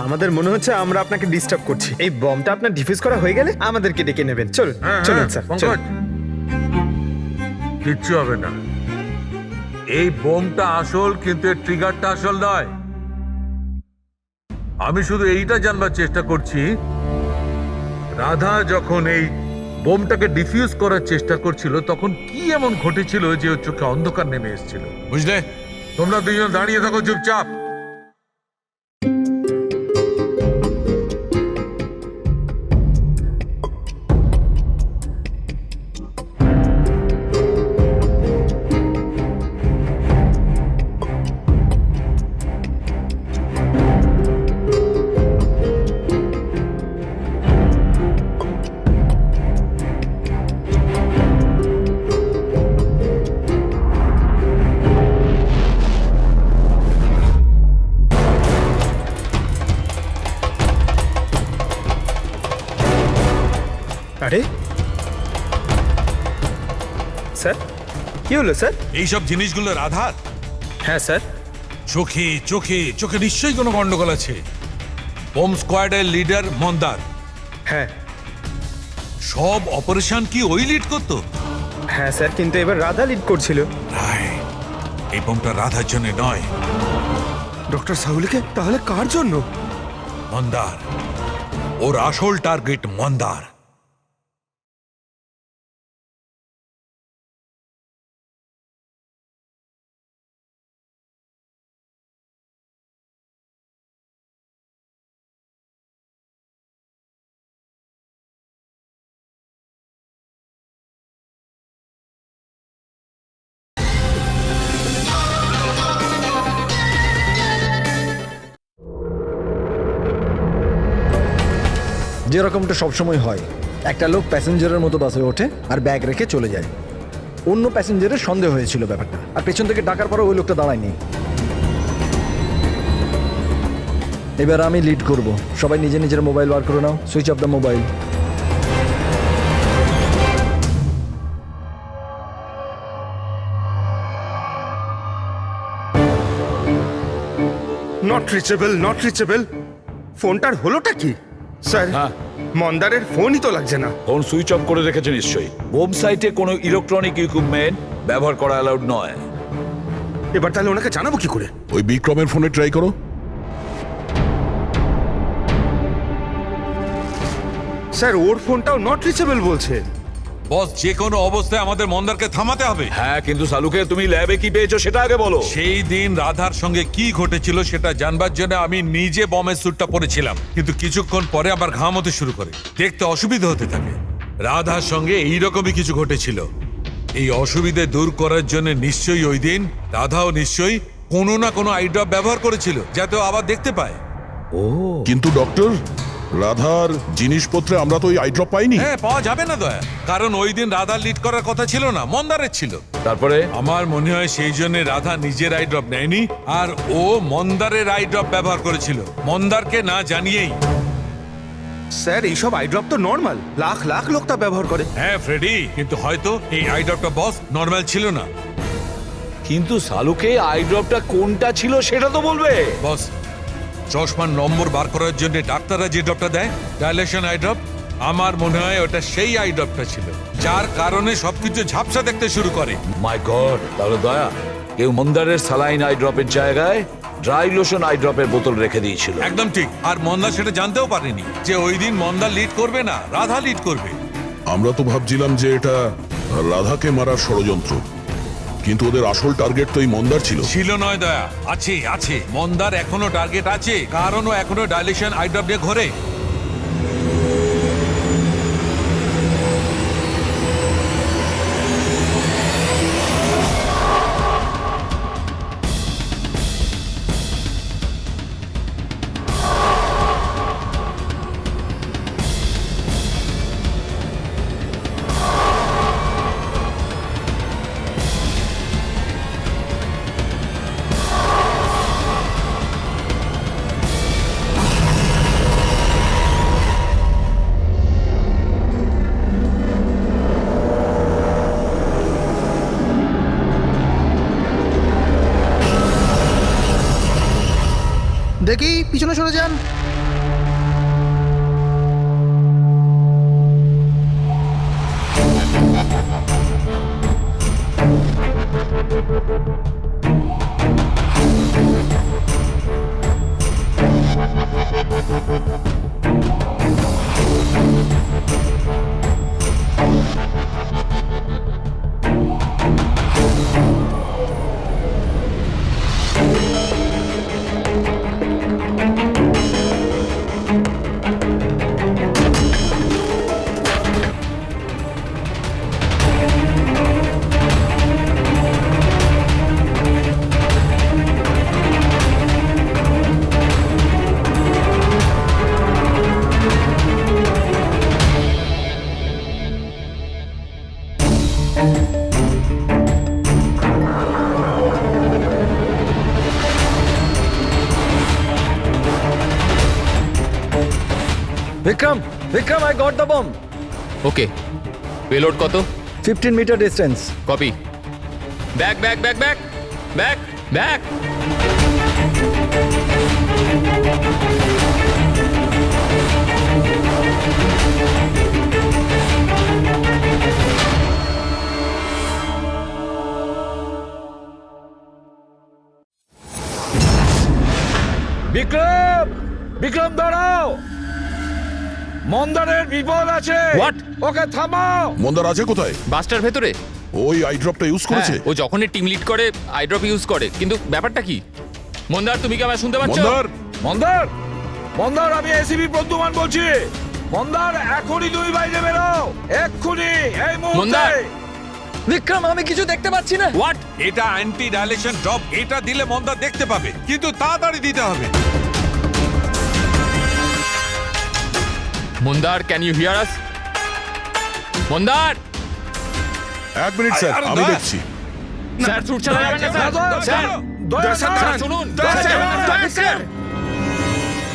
আমাদের মনে হচ্ছে আমরা আপনাকে ডিস্টার্ব করছি। এই বমটা আপনার ডিফিউজ করা হয়ে গেলে আমাদেরকে ডেকে নেবেন। চলুন চলুন স্যার, চলুন। কিচ্ছু হবে না। এই বোমটা আসল, কিন্তু এর ট্রিগারটা আসল নয়। আমি শুধু এইটা জানবার চেষ্টা করছি, রাধা যখন এই বোমটাকে ডিফিউজ করার চেষ্টা করছিল তখন কি এমন ঘটেছিল যে ওর চোখে অন্ধকার নেমে এসেছিল, বুঝলে? তোমরা দুজন দাঁড়িয়ে থাকো চুপচাপ। আরে স্যার, কি হলো স্যার? এইসব জিনিসগুলো রাধার? হ্যাঁ স্যার। চোখে চোখে চোখে নিশ্চয়ই কোনো গন্ডগোল আছে। বোম স্কোয়াডের লিডার মন্দার। হ্যাঁ সব অপারেশন কি ওই লিড করতো? হ্যাঁ স্যার, কিন্তু এবার রাধা লিড করছিল। এই বোমটা রাধার জন্য নয়। ডক্টর সাহুলকে তাহলে কার জন্য? মন্দার। ওর আসল টার্গেট মন্দার। যেরকমটা সবসময় হয়, একটা লোক প্যাসেঞ্জারের মতো বাসে ওঠে আর ব্যাগ রেখে চলে যায়। অন্য প্যাসেঞ্জারের সন্দেহ হয়েছিল ব্যাপারটা, আর পেছন থেকে ডাকার পরে ওই লোকটা দাঁড়ায়নি। এবার আমি লিড করব। সবাই নিজে নিজের মোবাইল বার করে নাও। Switch off the mobile. Not reachable, not reachable. ফোনটার হলোটা কি স্যার? মন্দারের ফোনই তো লাগছে না। ফোন সুইচ অফ করে রেখেছে নিশ্চয়ই। বোম সাইটে কোনো ইলেকট্রনিক ইকুইপমেন্ট ব্যবহার করা অ্যালাউড নয়। এবার তাহলে ওনাকে জানাবো কি করে? ওই বিক্রমের ফোনে ট্রাই করো। স্যার, ওর ফোনটাও নট রিচেবল বলছে। বস, যে কোনো অবস্থায় আমাদের মন্দারকে থামাতে হবে। হ্যাঁ, কিন্তু সালুকে তুমি ল্যাবে কি পেয়েছো সেটা আগে বলো। সেই দিন রাধার সঙ্গে কি ঘটেছিল সেটা জানবার জন্য আমি নিজে বমের স্যুটটা পরেছিলাম, কিন্তু কিছুক্ষণ পরে আবার ঘাম হতে শুরু করে, দেখতে অসুবিধা হতে থাকে। রাধার সঙ্গে এইরকমই কিছু ঘটেছিল। এই অসুবিধে দূর করার জন্য নিশ্চয়ই ওই দিন রাধাও নিশ্চয়ই কোনো না কোনো আই ড্রপ ব্যবহার করেছিল, যাতে ও আবার দেখতে পায়। কিন্তু ডক্টর, রাধার জিনিসপত্রে আমরা তো ওই আই ড্রপ পাইনি। হ্যাঁ, পাওয়া যাবে না দয়া, কারণ ওই দিন রাধার লিড করার কথা ছিল না, মন্দারের ছিল। তারপরে আমার মনে হয় সেই জন্য রাধা নিজের আই ড্রপ নেয়নি, আর ও মন্দারের আই ড্রপ ব্যবহার করেছিল, মন্দারকে না জানিয়েই। স্যার, এইসব আই ড্রপ তো নর্মাল, লাখ লাখ লোক তা ব্যবহার করে। হ্যাঁ ফ্রেডি, কিন্তু হয়তো এই আই ড্রপটা বস নর্মাল ছিল না। কিন্তু সালুকে আই ড্রপটা কোনটা ছিল সেটা তো বলবে। বস, চশমার নম্বর বার করার জন্য ডাক্তাররা যে ড্রপটা দেয়, ডাইলেশন আই ড্রপ, আমার মনে হয় ওটা সেই আই ড্রপটা ছিল যার কারণে সবকিছু ঝাপসা দেখতে শুরু করে। মাই গড, তাহলে দয়া কেউ মন্দারের স্যালাইন আই ড্রপের জায়গায় ড্রাই লোশন আই ড্রপের বোতল রেখে দিয়েছিল। একদম ঠিক। আর মন্দার সেটা জানতেও পারেনি যে ওই দিন মন্দার লিড করবে না, রাধা লিড করবে। আমরা তো ভাবছিলাম যে এটা রাধাকে মারার ষড়যন্ত্র, কিন্তু ওদের আসল টার্গেট তো এই মন্দার ছিল। ছিল নয় দয়া, আছে আছে। মন্দার এখনো টার্গেট আছে, কারণ ও এখনো ডাইলেশন আই ড্রপ নিয়ে ঘোরে। দেখি পিছনে সরে যান। Vikram, Vikram, I got the bomb. Okay, payload কত? 15 meter distance. Copy. Back back back back back back. Vikram, Vikram দাঁড়াও, মন্দারের বিপদ আছে। What? ওকে থামাও। মন্দার আছে কোথায়? বাসটার ভেতরে। ওই আই ড্রপটা ইউজ করেছে? হ্যাঁ, ও যখনই টিম লিড করে আই ড্রপ ইউজ করে, কিন্তু ব্যাপারটা কি? মন্দার, তুমি কি আমায় শুনতে পাচ্ছ? মন্দার, মন্দার, মন্দার, আমি এসিপি প্রদ্যুমান বলছি। মন্দার, এখনই তুমি বাইরে বেরো, এক্ষুনি, এই মুহূর্তে। মন্দার! বিক্রম, আমি কিছু দেখতে পাচ্ছি না। হোয়াট? এটা অ্যান্টি ডাইলেশন ড্রপ, এটা দিলে মন্দার দেখতে পাবে, কিন্তু তাড়াতাড়ি দিতে হবে। মন্দার, ক্যান ইউ হিয়ার আস? মন্দার! 1 মিনিট স্যার, আরে আমি দয়া। দেখছি। স্যার, শুট চালাবেন না স্যার। স্যার, স্যার, শুনুন।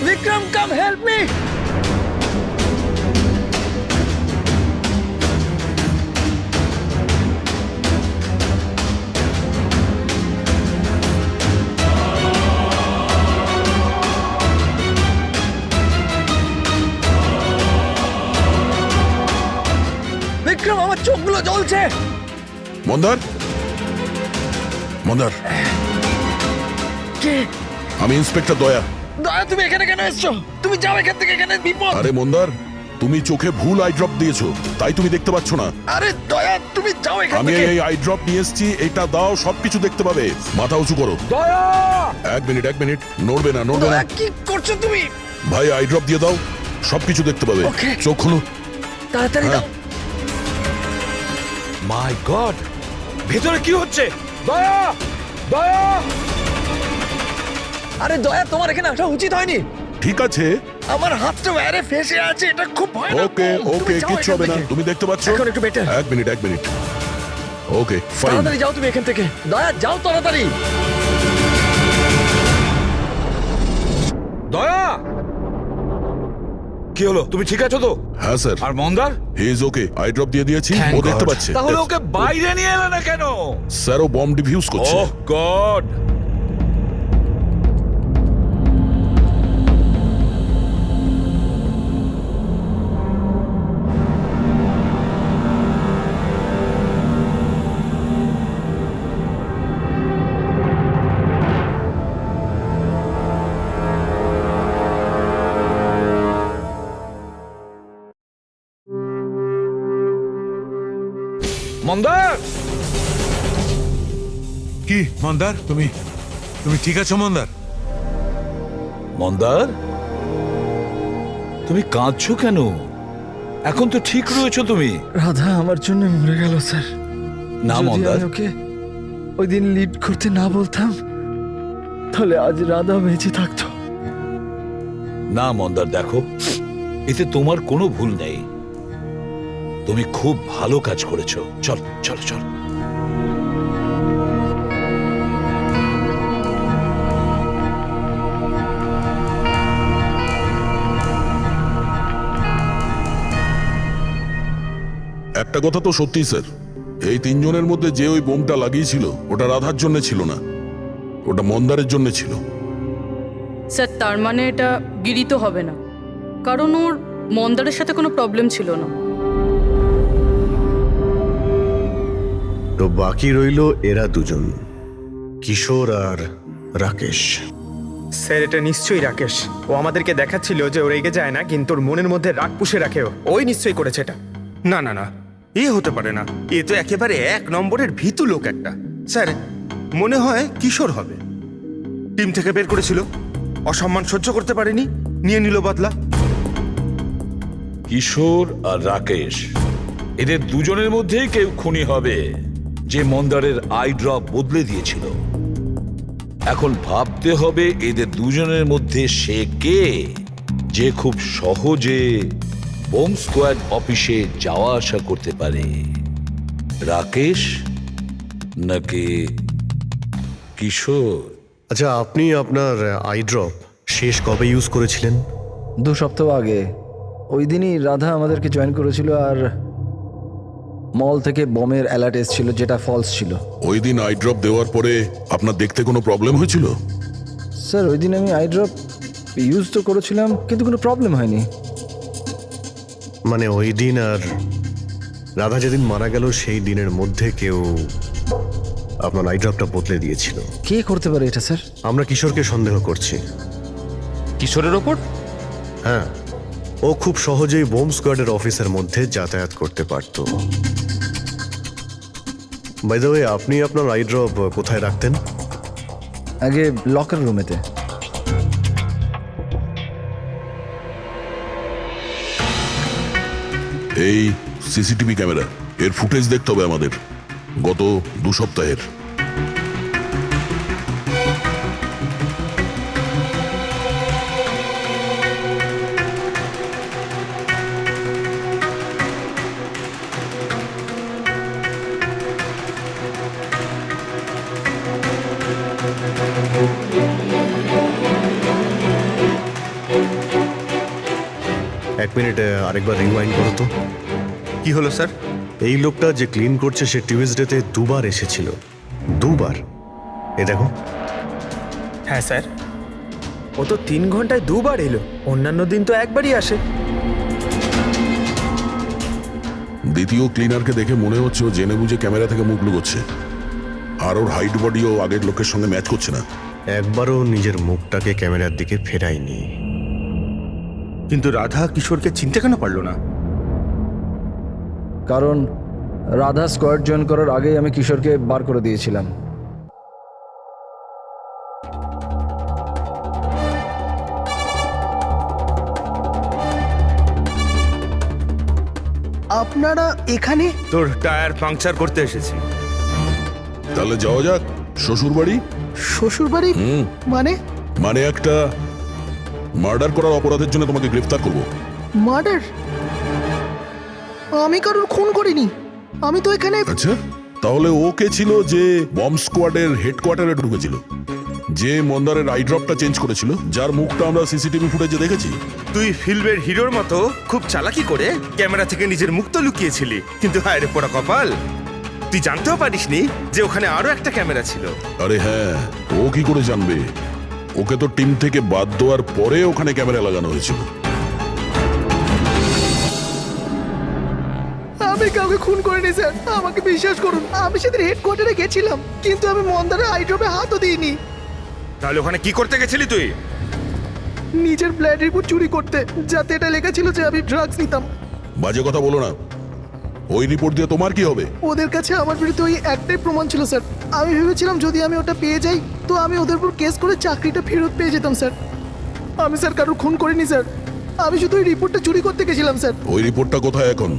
Vikram, come help me. Vikram, আমার চোখগুলো জ্বলছে। মন্দার, মন্দার, কে? আমি ইন্সপেক্টর দয়া। দয়া, তুমি এখানে কেন এসছো? তুমি যাও এখান থেকে, এখানে বিপদ। আরে মন্দার, তুমি চোখে ভুল আই ড্রপ দিয়েছো, তাই তুমি দেখতে পাচ্ছ না। আরে দয়া, তুমি যাও এখান আমি থেকে। এই আই ড্রপ নিয়ে এসেছি, এটা দাও, সবকিছু দেখতে পাবে। মাথা উঁচু করো। দয়া! 1 মিনিট, 1 মিনিট, নড়বে না, নড়বে না। দয়া, কি করছো তুমি? ভাই, আই ড্রপ দিয়ে দাও, সবকিছু দেখতে পাবে। Okay. চোখ খোলো। তাড়াতাড়ি হ্যাঁ। দাও। মাই গড, ভেতরে কি হচ্ছে? দয়া, দয়া! আরে দয়া, তোমার এখানে আসা উচিত হয়নি। ঠিক আছে, আমার হাতটা ওয়ারে ফেসে আছে, এটা খুব ভয়ানক। ওকে ওকে, তুমি যাও কিচ্ছু এখান হবে না, থেকে। তুমি দেখতে পাচ্ছ। এখন একটু better। 1 minute, 1 minute. Okay, fine. তাড়াতাড়ি যাও তুমি এখান থেকে। দয়া, যাও তাড়াতাড়ি। দয়া! কি হলো, তুমি ঠিক আছো তো? হ্যাঁ স্যার, আর মন্দার? He is okay. I drop দিয়ে দিয়েছি, Thank ও দেখতে God. পাচ্ছে। তাহলে ওকে বাইরে নিয়ে এলে না কেন? স্যার, ও বম্ব ডিফিউজ করছে। ওহ গড! কি মন্দার, তুমি তুমি ঠিক আছো মন্দার? মন্দার, তুমি কাঁদছো কেন? এখন তো ঠিক রয়েছো তুমি। রাধা আমার জন্য মরে গেল স্যার। না যদি মন্দার, আমি ওকে ওই দিন লিড করতে না বলতাম তাহলে আজ রাধা বেঁচে থাকতো। না মন্দার, দেখো এতে তোমার কোনো ভুল নেই। তুমি খুব ভালো কাজ করেছো। চল চল চল। একটা কথা তো সত্যি স্যার, এই তিনজনের মধ্যে যে ওই বোমটা লাগিয়েছিল ওটা রাধার জন্য ছিল না, ওটা মন্দারের জন্য ছিল। স্যার তার মানে এটা গিরি তো হবে না, কারণ ওর মন্দারের সাথে কোনো প্রবলেম ছিল না। তো বাকি রইল এরা দুজন, কিশোর আর রাকেশ। স্যার এটা নিশ্চয়ই রাকেশ। ও আমাদেরকে দেখাচ্ছিল যে ও রেগে যায় না, কিন্তু ওর মনের মধ্যে রাগ পুষে রাখে। ওই নিশ্চয়ই করেছে এটা। না না না, এ হতে পারে না। এ তো একেবারে 1 নম্বরের ভীতু লোক একটা। স্যার মনে হয় কিশোর হবে। টিম থেকে বের করেছিল, অসম্মান সহ্য করতে পারেনি, নিয়ে নিল বদলা। কিশোর আর রাকেশ, এদের দুজনের মধ্যেই কেউ খুনি হবে যে মন্দারের আই ড্রপ বদলে দিয়েছিল। এখন ভাবতে হবে এদের দুজনের মধ্যে সে কে, যে খুব সহজে বোম স্কোয়াড অফিসে যাওয়া আসা করতে পারে। রাকেশ নাকি কিশোর? আচ্ছা, আপনি আপনার আই ড্রপ শেষ কবে ইউজ করেছিলেন? 2 সপ্তাহ আগে। ওই দিনই রাধা আমাদেরকে জয়েন করেছিল আর মল থেকে বমের অ্যালার্ট এসেছিল, যেটা ফলস ছিল। ওই দিন আই ড্রপ দেওয়ার পরে আপনার দেখতে কোনো প্রবলেম হয়েছিল? স্যার ওই দিন আমি আই ড্রপ ইউজ তো করেছিলাম, কিন্তু কোনো প্রবলেম হয়নি। মানে ওই দিন আর রাধা যেদিন মারা গেল সেই দিনের মধ্যে কেউ আপনার আই ড্রপটা বদলে দিয়েছিল। কে করতে পারে এটা স্যার? আমরা কিশোরকে সন্দেহ করছি। কিশোরের ওপর? হ্যাঁ, ও খুব সহজেই বোম স্কোয়াডের অফিসের মধ্যে যাতায়াত করতে পারত। বাই দ্য ওয়ে, আপনি আপনার আই ড্রপ কোথায় রাখতেন? আগে লকার রুমেতে। এই সিসিটিভি ক্যামেরা, এর ফুটেজ দেখতে হবে আমাদের গত 2 সপ্তাহের। এক মিনিট, আরেকবার রিওয়াইন্ড করো তো। কি হলো স্যার? এই লোকটা যে ক্লিন করছে সে টিউজডেতে 2 বার এসেছিল। 2 বার? এ দেখো। হ্যাঁ স্যার, ও তো 3 ঘন্টায় 2 বার এলো। অন্যান্য দিন তো একবারই আসে। দ্বিতীয় ক্লিনারকে দেখে মনে হচ্ছে ও জেনে বুঝে ক্যামেরা থেকে মুখ লুকোচ্ছে, আর ওর হাইট বডিও আগের লোকের সঙ্গে ম্যাচ করছে না। একবারও নিজের মুখটাকে ক্যামেরার দিকে ফেরায়নি। কিন্তু রাধা কিশোরকে চিনতে কেন পারলো না? কারণ রাধা স্কোয়াড জয়েন করার আগেই আমি কিশোরকে বার করে দিয়েছিলাম। আপনারা এখানে? তোর টায়ার পাংচার করতে এসেছি। তাহলে যাওয়া যাক শ্বশুর বাড়ি। শ্বশুর বাড়ি? মানে? মানে একটা মার্ডার করার অপরাধের জন্য তোমাকে গ্রেফতার করব। মার্ডার? আমি কারোর খুন করিনি। আমি তো এখানে। আচ্ছা, তাহলে ও কে ছিল যে বম স্কোয়াডের হেডকোয়ার্টারে ঢুকেছিল, যে মন্দারের আই ড্রপটা চেঞ্জ করেছিল, যার মুখটা আমরা সিসিটিভি ফুটেজে দেখেছি? তুই ফিল্মের হিরোর মতো খুব চালাকি করে ক্যামেরা থেকে নিজের মুখ তো লুকিয়েছিলি, কিন্তু হায় রে পোড়া কপাল, তুই জানতেও পারিসনি যে ওখানে আরো একটা ক্যামেরা ছিল। আরে হ্যাঁ, ও কি করে জানবে? ওকে তো টিম থেকে বাদ দেওয়ার পরে ওখানে ক্যামেরা লাগানো হয়েছিল। আমি কাউকে খুন করিনি স্যার, আমাকে বিশ্বাস করুন। আমি সেদিন হেডকোয়ার্টারে গেছিলাম, কিন্তু আমি মন্দারের আই ড্রপে হাতও দিইনি। তাহলে ওখানে কি করতে গেছিলি তুই? নিজের ব্লাড রিপোর্ট চুরি করতে, যাতে এটা লেখা ছিল যে আমি ড্রাগস নিতাম। বাজে কথা বলো না। ওই রিপোর্ট দিয়ে তোমার কি হবে? ওদের কাছে আমার বিরুদ্ধে ওই একটাই প্রমাণ ছিল স্যার। আমি ভেবেছিলাম যদি আমি ওটা পেয়ে যাই তো আমি ওদের উপর কেস করে চাকরিটা ফেরত পেয়ে যেতাম স্যার। আমি স্যার কারোর খুন করিনি স্যার, আমি শুধু ওই রিপোর্টটা চুরি করতে গেছিলাম স্যার। ওই রিপোর্টটা কোথায় এখন?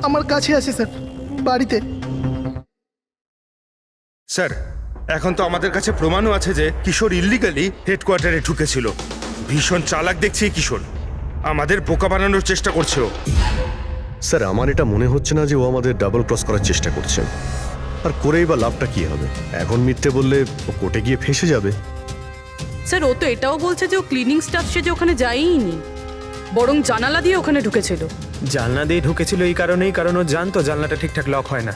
আমার কাছে আছে স্যার, বাড়িতে। স্যার এখন তো আমাদের কাছে প্রমাণও আছে যে কিশোর ইল্লিগালি হেডকোয়ার্টারে ঢুকেছিল। ভীষণ চালাক দেখছি এই কিশোর, আমাদের বোকা বানানোর চেষ্টা করছে ও। স্যার আমার এটা মনে হচ্ছে না যে ও আমাদের ডাবল ক্রস করার চেষ্টা করছে। আর করেই বা লাভটা কি হবে? এখন মিথ্যে বললে ও কোর্টে গিয়ে ফেঁসে যাবে। স্যার ও তো এটাও বলছে যে ও ক্লিনিং স্টাফ সেজে ওখানে যায়ইনি, বরং জানালা দিয়ে ওখানে ঢুকেছিল। জানলা দিয়ে ঢুকেছিল এই কারণেই, কারণ ও জানতো জানলাটা ঠিকঠাক লক হয় না।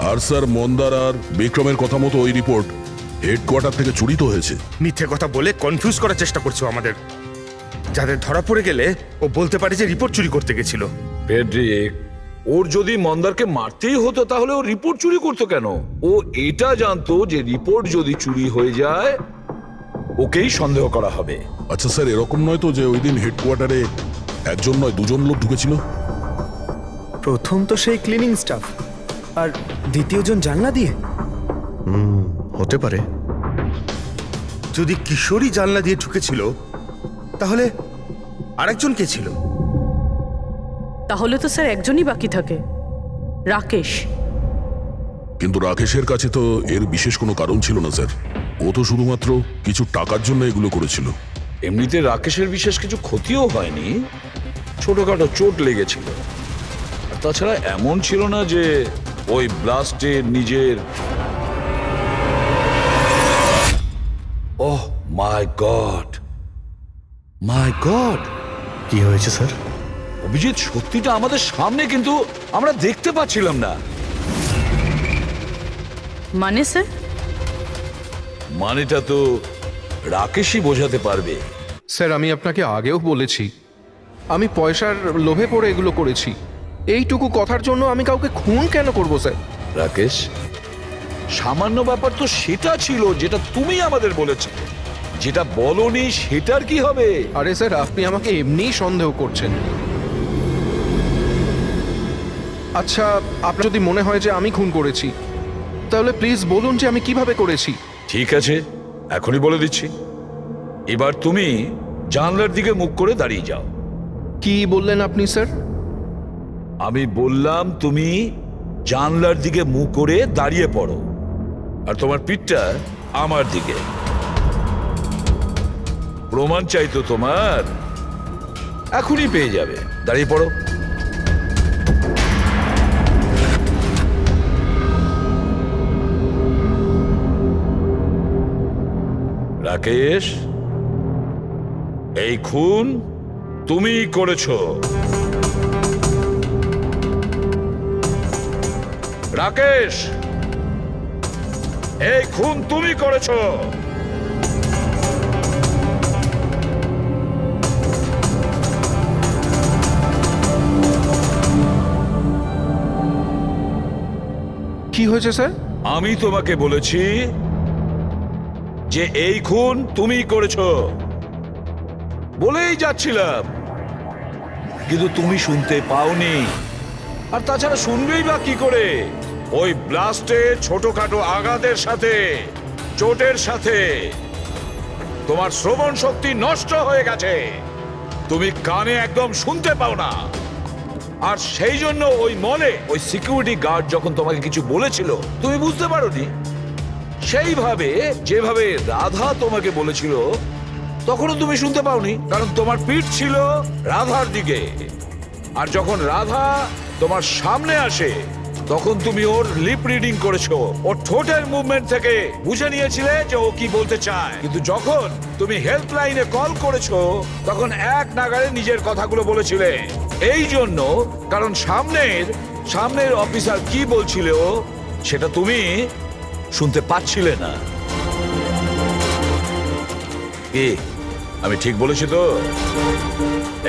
আর স্যার মন্দার আর বিক্রমের কথা মতো ওই রিপোর্ট হেডকোয়ার্টার থেকে চুরি তো হয়েছে। মিথ্যে কথা বলে কনফিউজ করার চেষ্টা করছো আমাদের, যাদের ধরা পড়ে গেলে ও বলতে পারে যে রিপোর্ট চুরি করতে গেছিল। ফ্রেডরিক, ওর যদি মন্দারকে মারতেই হতো তাহলে ও রিপোর্ট চুরি করতো কেন? ও এটা জানতো যে রিপোর্ট যদি চুরি হয়ে যায় ওকেই সন্দেহ করা হবে। আচ্ছা স্যার, এরকম নয় তো যে ওই দিন হেডকোয়ার্টারে একজন নয় দুজন লোক ঢুকেছিল? প্রথম তো সেই ক্লিনিং স্টাফ, আর দ্বিতীয়জন জানলা দিয়ে। হতে পারে। যদি কিশোরই জানলা দিয়ে ঢুকেছিল তাহলে আরেকজন কে ছিল? তাহলে তো স্যার একজনই বাকি থাকে, রাকেশ। কিন্তু রাকেশের কাছে তো এর বিশেষ কোনো কারণ ছিল না স্যার। ও তো শুধুমাত্র কিছু টাকার জন্য এগুলো করেছিল। এমনিতে রাকেশের বিশেষ কিছু ক্ষতিও হয়নি, ছোটখাটো চোট লেগেছিল। আর তাছাড়া এমন ছিল না যে ওই ব্লাস্টে নিজের। ওহ মাই গড, মাই গড! কি হয়েছে স্যার? অভিজিৎ, সত্যিটা আমাদের সামনে, কিন্তু আমরা দেখতে পাচ্ছিলাম না। মানে স্যার? মানেটা তো রাকেশই বোঝাতে পারবে। স্যার আমি আপনাকে আগেও বলেছি, আমি পয়সার লোভে পড়ে এগুলো করেছি। এইটুকু কথার জন্য আমি কাউকে খুন কেন করব স্যার? রাকেশ, সামান্য ব্যাপার তো সেটা ছিল যেটা তুমি আমাদের বলেছিলে, যেটা বলনি সেটার কি হবে? আরে স্যার আপনি আমাকে এমনিই সন্দেহ করছেন। আচ্ছা আপনার যদি মনে হয় যে আমি খুন করেছি তাহলে প্লিজ বলুন যে আমি কিভাবে করেছি। ঠিক আছে, এখনই বলে দিচ্ছি। এবার তুমি জানলার দিকে মুখ করে দাঁড়িয়ে যাও। কি বললেন আপনি স্যার? আমি বললাম তুমি জানলার দিকে মুখ করে দাঁড়িয়ে পড়ো, আর তোমার পিঠটা আমার দিকে। প্রমাণ চাই তো তোমার, এখনই পেয়ে যাবে। দাঁড়িয়ে পড়ো। রাকেশ, এই খুন তুমিই করেছো। রাকেশ, এই খুন তুমি করেছো। কি হয়েছে স্যার? আমি তোমাকে বলেছি যে এই খুন তুমি করেছো, বলেই যাচ্ছিলাম, কিন্তু তুমি শুনতে পাওনি। আর তাছাড়া শুনবেই বা কি করে? ওই ব্লাস্টে ছোটখাটো আঘাতের সাথে, চোটের সাথে তোমার শ্রবণ শক্তি নষ্ট হয়ে গেছে, তুমি কানে একদম শুনতে পাও না। আর সেই জন্য ওই মলে ওই সিকিউরিটি গার্ড যখন তোমাকে কিছু বলেছিল তুমি বুঝতে পারোনি। সেইভাবে যেভাবে রাধা তোমাকে বলেছিল তখনও তুমি শুনতে পাওনি, কারণ তোমার পিঠ ছিল রাধার দিকে। আর যখন রাধা তোমার সামনে আসে তখন তুমি ওর লিপ রিডিং করেছো, ওর ঠোঁটের মুভমেন্ট থেকে বুঝে নিয়েছিলে যে ও কি বলতে চায়। কিন্তু যখন তুমি হেল্পলাইনে কল করেছো তখন এক নাগাড়ে নিজের কথাগুলো বলেছিলে। এই জন্য, কারণ সামনের অফিসার কি বলছিল সেটা তুমি শুনতে পাচ্ছিলে না। কি আমি ঠিক বলেছি তো?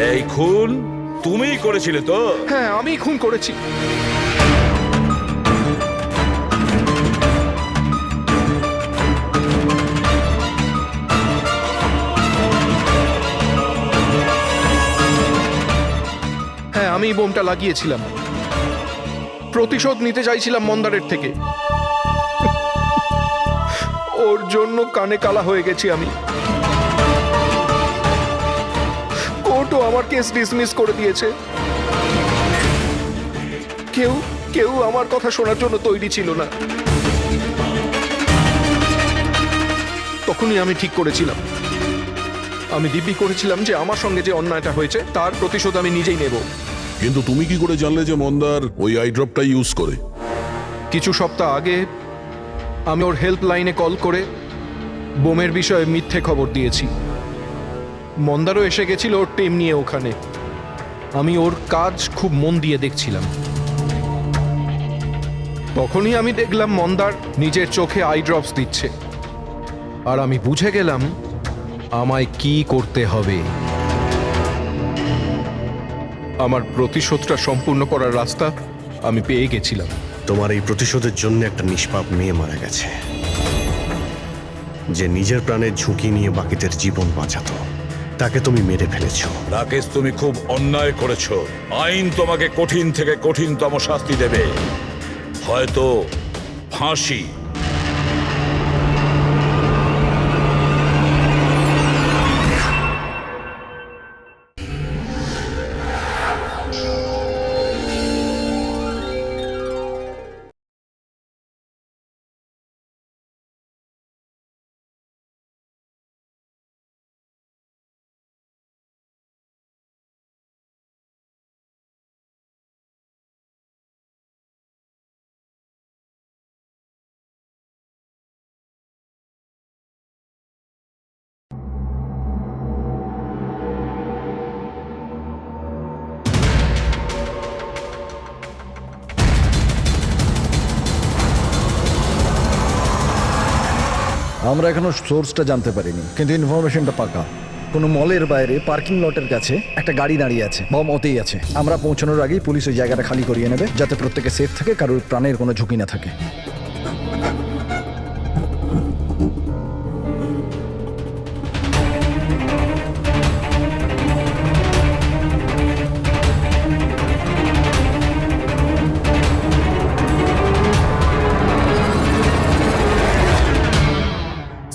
এই খুন তুমিই করেছিলে তো? হ্যাঁ আমি খুন করেছি। হ্যাঁ আমি বোমটা লাগিয়েছিলাম, প্রতিশোধ নিতে চাইছিলাম মন্দারের থেকে। ওর জন্য কানে কালা হয়ে গেছি আমি। কোর্টও আমার কেস ডিসমিস করে দিয়েছে। কেউ কেউ আমার কথা শোনার জন্য তৈরি ছিল না। তখনই আমি ঠিক করেছিলাম, আমি দিব্যি করেছিলাম যে আমার সঙ্গে যে অন্যায়টা হয়েছে তার প্রতিশোধ আমি নিজেই নেব। কিন্তু তুমি কি করে জানলে যে মন্দার ওই আই ড্রপটা ইউজ করে? কিছু সপ্তাহ আগে আমি ওর হেল্পলাইনে কল করে বোমের বিষয়ে মিথ্যে খবর দিয়েছি। মন্দারও এসে গেছিল ওর টিম নিয়ে ওখানে। আমি ওর কাজ খুব মন দিয়ে দেখছিলাম। তখনই আমি দেখলাম মন্দার নিজের চোখে আই ড্রপস দিচ্ছে, আর আমি বুঝে গেলাম আমায় কি করতে হবে। আমার প্রতিশোধটা সম্পূর্ণ করার রাস্তা আমি পেয়ে গেছিলাম। তোমার এই প্রতিশোধের জন্য একটা নিষ্পাপ মেয়ে মারা গেছে, যে নিজের প্রাণের ঝুঁকি নিয়ে বাকিদের জীবন বাঁচাতো। তাকে তুমি মেরে ফেলেছো। রাকেশ, তুমি খুব অন্যায় করেছো। আইন তোমাকে কঠিন থেকে কঠিনতম শাস্তি দেবে, হয়তো ফাঁসি। আমরা এখনো সোর্সটা জানতে পারিনি, কিন্তু ইনফরমেশনটা পাকা। কোনো মলের বাইরে পার্কিং লটের কাছে একটা গাড়ি দাঁড়িয়ে আছে, বম ওতেই আছে। আমরা পৌঁছানোর আগেই পুলিশ ওই জায়গাটা খালি করিয়ে নেবে, যাতে প্রত্যেকে সেফ থাকে, কারোর প্রাণের কোনো ঝুঁকি না থাকে।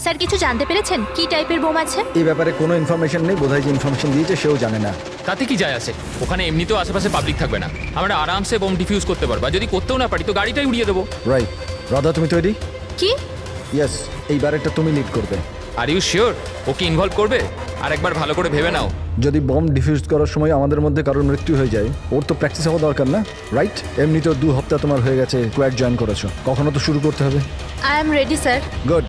স্যার কিছু জানতে পেরেছেন কি টাইপের বোম আছে? এই ব্যাপারে কোনো ইনফরমেশন নেই, বোধহয় যে ইনফরমেশন দিয়েছে সেও জানে না। তাতে কি যায় আসে? ওখানে এমনিতেও আশেপাশে পাবলিক থাকবে না, আমরা আরামসে বোম ডিফিউজ করতে পারবো। আর যদি করতেও না পারি তো গাড়িটাই উড়িয়ে দেবো। রাইট। রাধা, তুমি তৈরি? কি? ইয়েস, এই ব্যারেকটা তুমি লিড করবে। Are you sure okay involve করবে? আর একবার ভালো করে ভেবে নাও। যদি বম ডিফিউজ করার সময় আমাদের মধ্যে কারোর মৃত্যু হয়ে যায়, ওর তো প্র্যাকটিস হওয়া দরকার না, রাইট? এমনিতেও 2 সপ্তাহ তোমার হয়ে গেছে, স্কোয়াড জয়েন করেছো, কখনো তো শুরু করতে হবে। I am ready sir. Good.